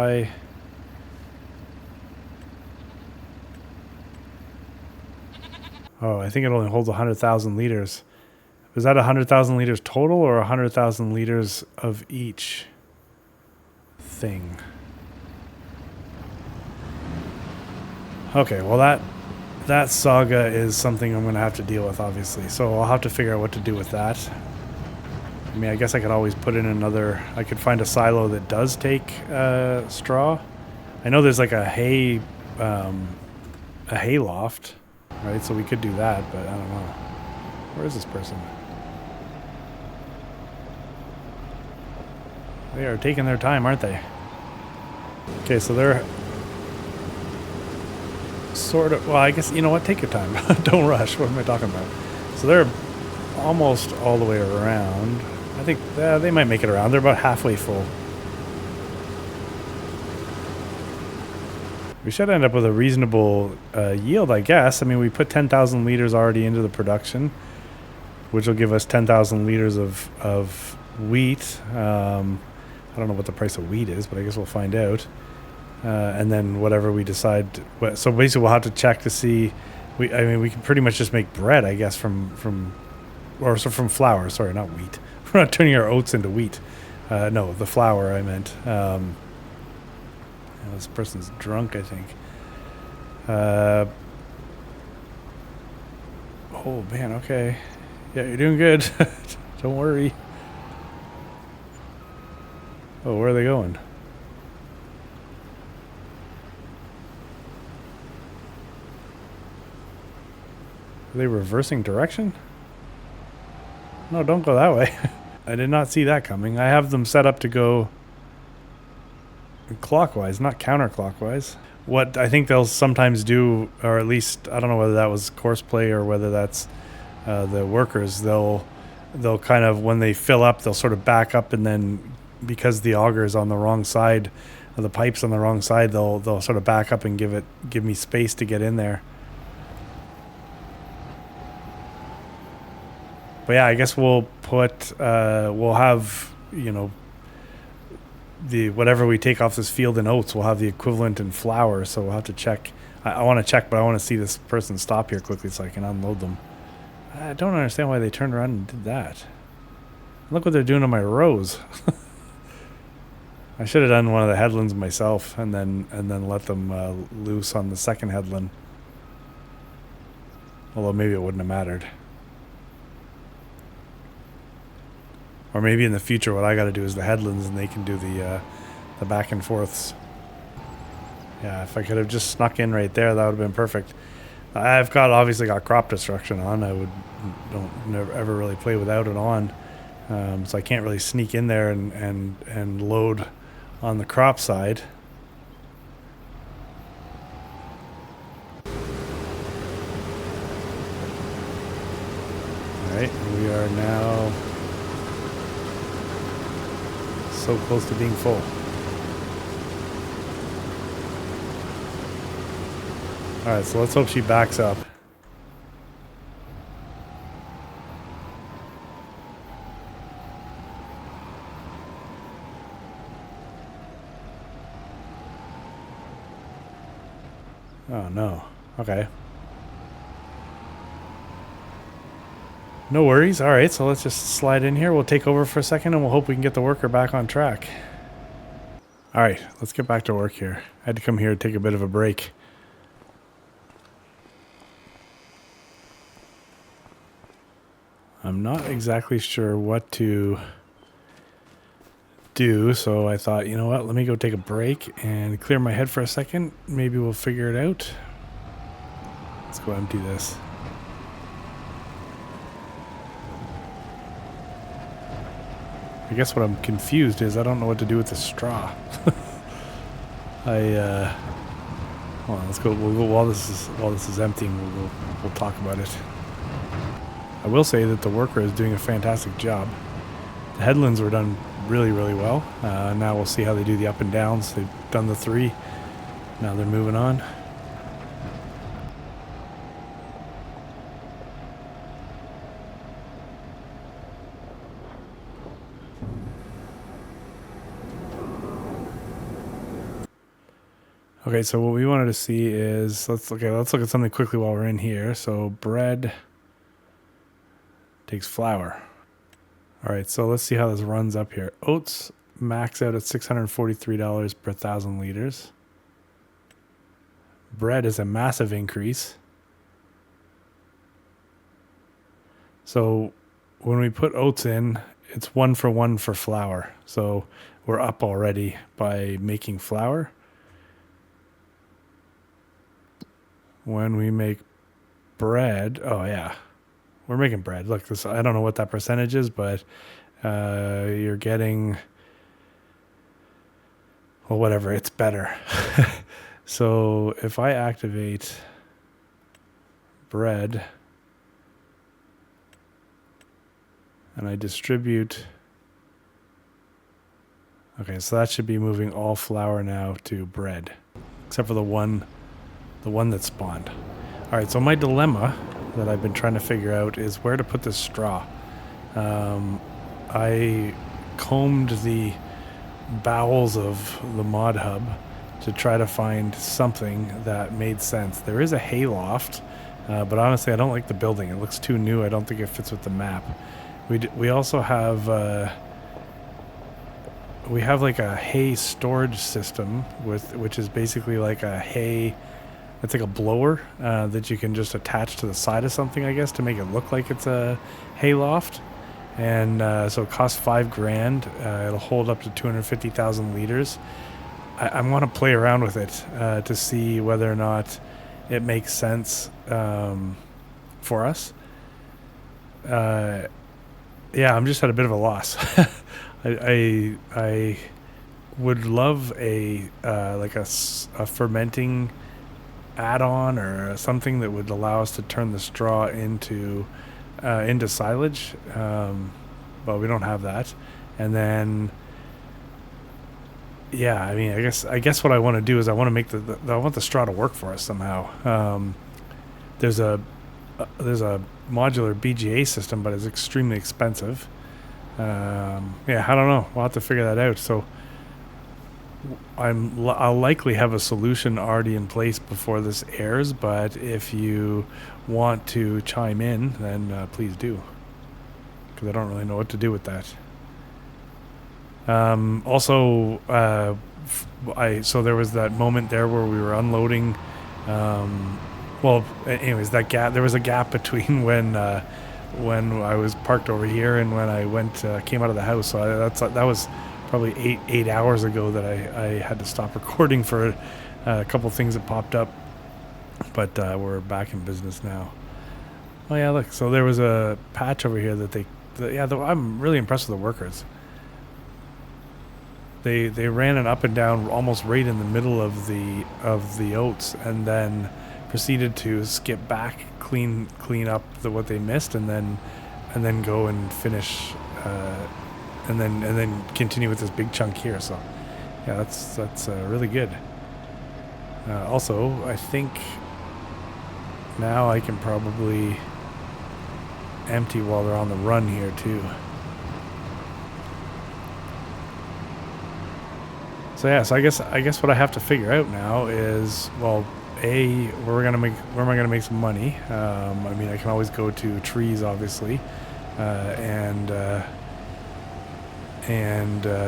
I think it only holds 100,000 liters. Is that 100,000 liters total or 100,000 liters of each thing? Okay, well that saga is something I'm going to have to deal with, obviously. So I'll have to figure out what to do with that. I mean, I guess I could always put in I could find a silo that does take straw. I know there's like a hay loft. Right, so we could do that, but I don't know. Where is this person? They are taking their time, aren't they? Okay, so they're sort of, well, I guess, you know what? Take your time. Don't rush. What am I talking about? So they're almost all the way around. I think they might make it around. They're about halfway full. We should end up with a reasonable yield, I guess. I mean, we put 10,000 liters already into the production, which will give us 10,000 liters of wheat. I don't know what the price of wheat is, but I guess we'll find out. And then whatever we decide. So basically, we'll have to check to see. We can pretty much just make bread, I guess, from flour. Sorry, not wheat. We're not turning our oats into wheat. No, the flour I meant. This person's drunk, I think. Oh, man, okay. Yeah, you're doing good. Don't worry. Oh, where are they going? Are they reversing direction? No, don't go that way. I did not see that coming. I have them set up to go clockwise, not counterclockwise. What I think they'll sometimes do, or at least I don't know whether that was course play or whether that's the workers, they'll kind of, when they fill up, they'll sort of back up, and then because the auger is on the wrong side, or the pipe's on the wrong side, they'll sort of back up and give me space to get in there. But yeah, I guess we'll put we'll have, you know, the whatever we take off this field in oats, we'll have the equivalent in flour. So we'll have to check. I want to check, but I want to see this person stop here quickly so I can unload them. I don't understand why they turned around and did that. Look what they're doing on my rows. I should have done one of the headlands myself and then let them loose on the second headland. Although maybe it wouldn't have mattered. Or maybe in the future what I got to do is the headlands and they can do the back and forths. Yeah, if I could have just snuck in right there, that would have been perfect. I've obviously got crop destruction on. I never ever really play without it on. So I can't really sneak in there and load on the crop side. Alright, we are now so close to being full. Alright, so let's hope she backs up. Oh no. Okay. No worries. Alright, so let's just slide in here. We'll take over for a second and we'll hope we can get the worker back on track. Alright, let's get back to work here. I had to come here to take a bit of a break. I'm not exactly sure what to do, so I thought, you know what, let me go take a break and clear my head for a second. Maybe we'll figure it out. Let's go empty this. I guess what I'm confused is I don't know what to do with the straw. Hold on, let's go. We'll go while this is emptying. We'll talk about it. I will say that the worker is doing a fantastic job. The headlands were done really, really well. Now we'll see how they do the up and downs. They've done the 3. Now they're moving on. Okay, so what we wanted to see is let's look at something quickly while we're in here. So bread takes flour. All right, so let's see how this runs up here. Oats max out at $643 per 1,000 liters. Bread is a massive increase. So when we put oats in, it's 1 for 1 for flour. So we're up already by making flour. When we make bread, oh yeah, we're making bread. Look, this, I don't know what that percentage is, but you're getting, well, whatever, it's better. So if I activate bread and I distribute, okay, so that should be moving all flour now to bread, except for the one that spawned. All right, so my dilemma that I've been trying to figure out is where to put this straw. I combed the bowels of the mod hub to try to find something that made sense. There is a hayloft, but honestly, I don't like the building. It looks too new. I don't think it fits with the map. We also have we have like a hay storage system which is basically like a hay. It's like a blower that you can just attach to the side of something, I guess, to make it look like it's a hayloft. And so it costs $5,000. It'll hold up to 250,000 liters. I want to play around with it to see whether or not it makes sense for us. Yeah, I'm just at a bit of a loss. I would love a like a fermenting add-on or something that would allow us to turn the straw into silage, but we don't have that. And then, yeah, I mean, I guess what I want to do is I want to make I want the straw to work for us somehow. There's a modular BGA system, but it's extremely expensive. Yeah, I don't know. We'll have to figure that out. So I'll likely have a solution already in place before this airs. But if you want to chime in, then please do, because I don't really know what to do with that. Also, so there was that moment there where we were unloading. Well, anyways, there was a gap between when I was parked over here and when I came out of the house. So that was probably 8 hours ago that I had to stop recording for a couple things that popped up. But we're back in business now. Oh yeah, look. So there was a patch over here I'm really impressed with the workers. They ran it up and down almost right in the middle of the oats, and then proceeded to skip back, clean up what they missed, and then go and finish, and then continue with this big chunk here. So yeah, that's really good. Also, I think now I can probably empty while they're on the run here too. So yeah, I guess what I have to figure out now is, well, where am I gonna make some money? I mean, I can always go to trees, obviously, and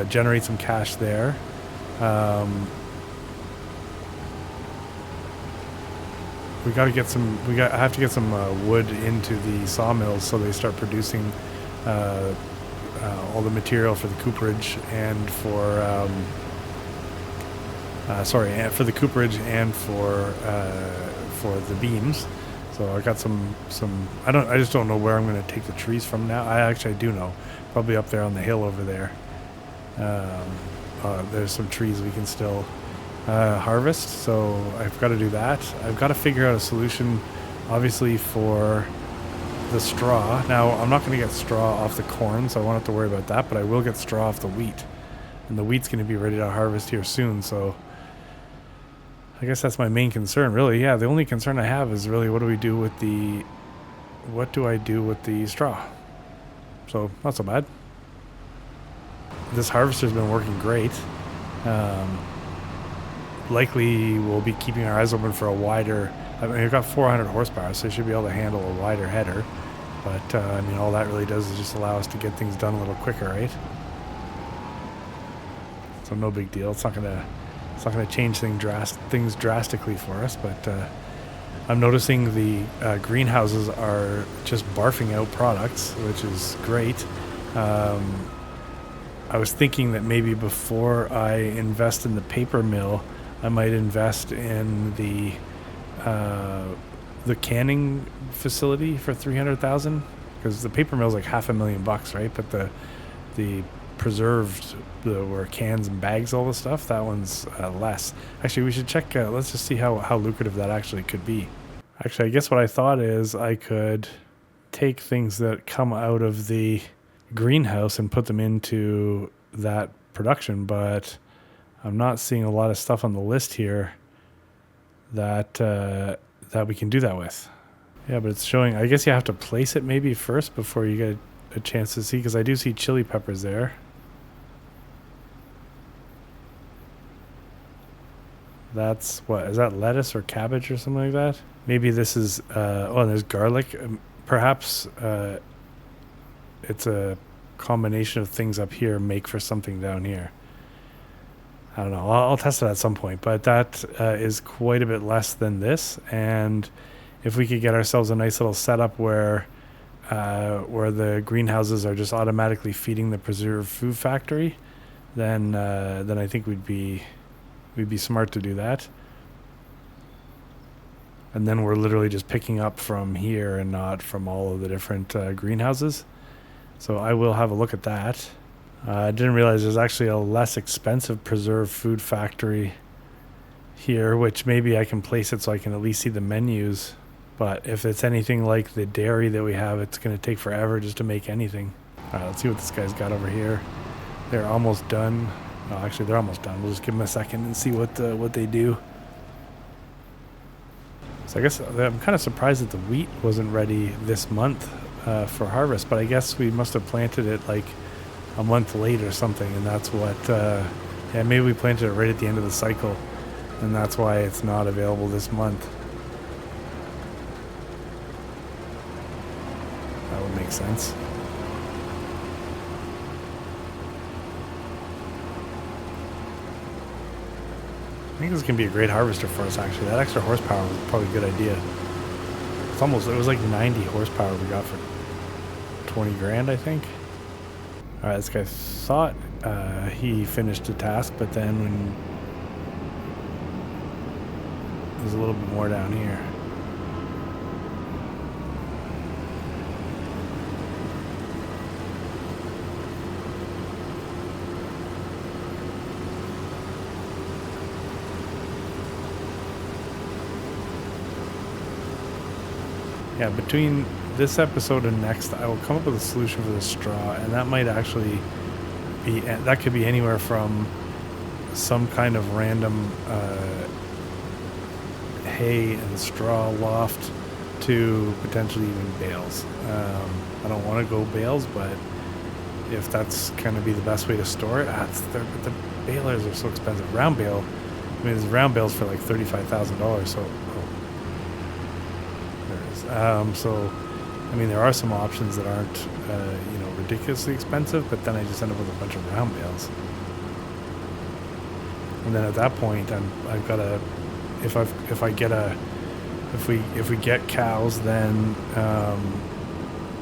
generate some cash there. I have to get some wood into the sawmills so they start producing all the material for the cooperage and for for the cooperage and for the beams. So I got some. I just don't know where I'm going to take the trees from now. I do know, probably up there on the hill over there. There's some trees we can still harvest. So I've got to do that. I've got to figure out a solution, obviously, for the straw. Now I'm not going to get straw off the corn, so I won't have to worry about that. But I will get straw off the wheat, and the wheat's going to be ready to harvest here soon. So I guess that's my main concern, really. Yeah, the only concern I have is really what do I do with the straw? So not so bad. This harvester's been working great. Likely we'll be keeping our eyes open for a wider. I mean, I've got 400 horsepower, so I should be able to handle a wider header. But I mean, all that really does is just allow us to get things done a little quicker, right? So no big deal. It's not gonna change things drastically for us, but I'm noticing the greenhouses are just barfing out products, which is great. I was thinking that maybe before I invest in the paper mill, I might invest in the canning facility for $300,000, because the paper mill is like $500,000, right? But the preserved, where cans and bags, all the stuff, that one's less. Actually, we should check. Let's just see how lucrative that actually could be. Actually, I guess what I thought is I could take things that come out of the greenhouse and put them into that production, but I'm not seeing a lot of stuff on the list here that we can do that with. Yeah, but it's showing. I guess you have to place it maybe first before you get a chance to see, because I do see chili peppers there. That's what is that, lettuce or cabbage or something like that? Maybe this is there's garlic. Perhaps it's a combination of things up here make for something down here. I don't know. I'll test it at some point, but that is quite a bit less than this. And if we could get ourselves a nice little setup where the greenhouses are just automatically feeding the preserved food factory, then I think we'd be smart to do that. And then we're literally just picking up from here and not from all of the different greenhouses. So I will have a look at that. I didn't realize there's actually a less expensive preserved food factory here, which maybe I can place it so I can at least see the menus. But if it's anything like the dairy that we have, it's going to take forever just to make anything. All right, let's see what this guy's got over here. They're almost done. No, actually, they're almost done. We'll just give them a second and see what they do. So I guess I'm kind of surprised that the wheat wasn't ready this month for harvest, but I guess we must have planted it like a month late or something, and that's what, yeah, maybe we planted it right at the end of the cycle, and that's why it's not available this month. That would make sense. I think this can be a great harvester for us, actually. That extra horsepower was probably a good idea. It was like 90 horsepower we got for 20 grand, I think. All right, this guy thought he finished the task, but then when there's a little bit more down here. Yeah, between this episode and next, I will come up with a solution for the straw, and that might actually that could be anywhere from some kind of random hay and straw loft to potentially even bales. I don't want to go bales, but if that's going to be the best way to store it, the balers are so expensive. Round bale, I mean, there's round bales for like $35,000, so so, I mean, there are some options that aren't, ridiculously expensive, but then I just end up with a bunch of round bales. And then at that point, I've got to, if we get cows, then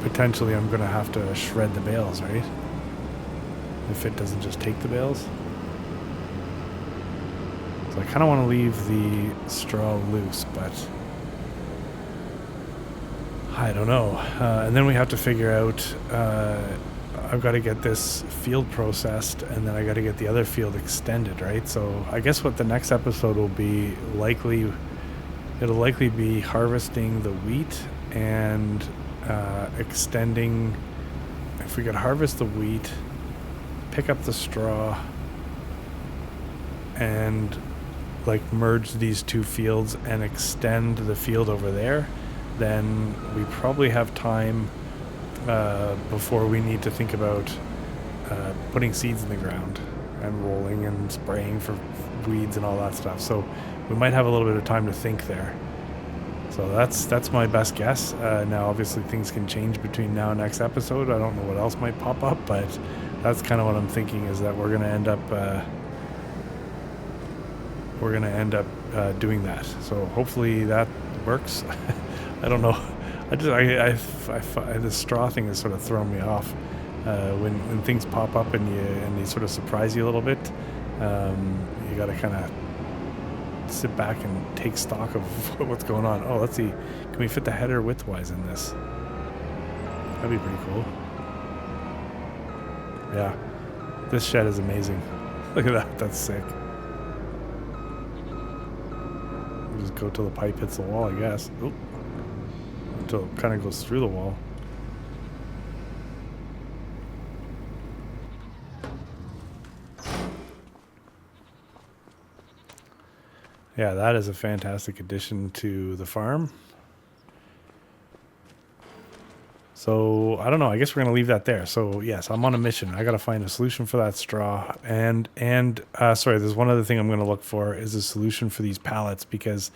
potentially I'm going to have to shred the bales, right? If it doesn't just take the bales. So I kind of want to leave the straw loose, but I don't know. And then we have to figure out, I've got to get this field processed, and then I got to get the other field extended, right? So I guess what the next episode will be, it'll likely be harvesting the wheat and extending. If we could harvest the wheat, pick up the straw, and like merge these two fields and extend the field over there, then we probably have time before we need to think about putting seeds in the ground and rolling and spraying for weeds and all that stuff. So we might have a little bit of time to think there. So that's my best guess. Now, obviously, things can change between now and next episode. I don't know what else might pop up, but that's kind of what I'm thinking, is that we're going to end up doing that. So hopefully that works. I don't know. The straw thing has sort of thrown me off. When things pop up and they sort of surprise you a little bit, you got to kind of sit back and take stock of what's going on. Oh, let's see. Can we fit the header widthwise in this? That'd be pretty cool. Yeah. This shed is amazing. Look at that. That's sick. We'll just go till the pipe hits the wall, I guess. Oop. Until it kind of goes through the wall. Yeah, that is a fantastic addition to the farm. So, I don't know. I guess we're going to leave that there. So, yes, I'm on a mission. I got to find a solution for that straw. And sorry, there's one other thing I'm going to look for is a solution for these pallets, because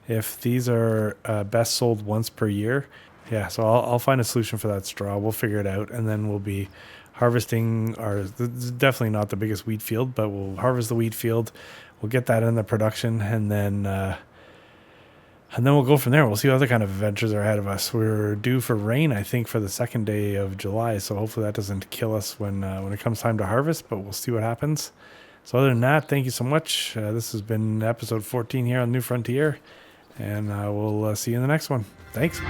if these are best sold once per year, yeah, so I'll find a solution for that straw. We'll figure it out, and then we'll be harvesting this is definitely not the biggest wheat field, but we'll harvest the wheat field. We'll get that in the production, and then we'll go from there. We'll see what other kind of adventures are ahead of us. We're due for rain, I think, for the second day of July, so hopefully that doesn't kill us when it comes time to harvest, but we'll see what happens. So other than that, thank you so much. This has been episode 14 here on New Frontier, and we'll see you in the next one. Thanks.